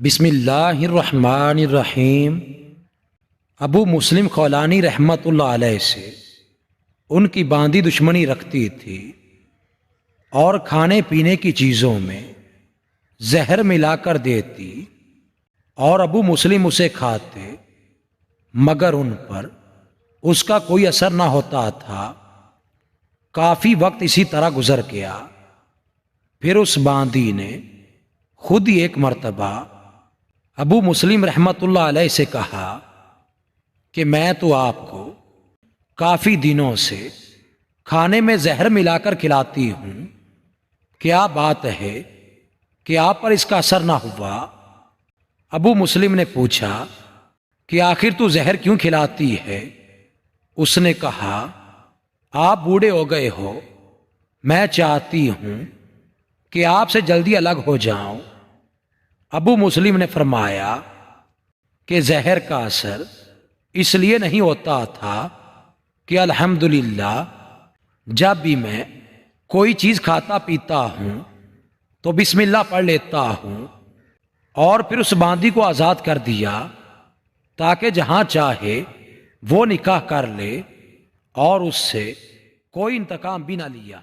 بسم اللہ الرحمن الرحیم۔ ابو مسلم خولانی رحمۃ اللہ علیہ سے ان کی باندھی دشمنی رکھتی تھی اور کھانے پینے کی چیزوں میں زہر ملا کر دیتی اور ابو مسلم اسے کھاتے مگر ان پر اس کا کوئی اثر نہ ہوتا تھا۔ کافی وقت اسی طرح گزر گیا۔ پھر اس باندھی نے خود ہی ایک مرتبہ ابو مسلم رحمۃ اللہ علیہ سے کہا کہ میں تو آپ کو کافی دنوں سے کھانے میں زہر ملا کر کھلاتی ہوں، کیا بات ہے کہ آپ پر اس کا اثر نہ ہوا؟ ابو مسلم نے پوچھا کہ آخر تو زہر کیوں کھلاتی ہے؟ اس نے کہا آپ بوڑھے ہو گئے ہو، میں چاہتی ہوں کہ آپ سے جلدی الگ ہو جاؤں۔ ابو مسلم نے فرمایا کہ زہر کا اثر اس لیے نہیں ہوتا تھا کہ الحمدللہ جب بھی میں کوئی چیز کھاتا پیتا ہوں تو بسم اللہ پڑھ لیتا ہوں، اور پھر اس باندھی کو آزاد کر دیا تاکہ جہاں چاہے وہ نکاح کر لے اور اس سے کوئی انتقام بھی نہ لیا۔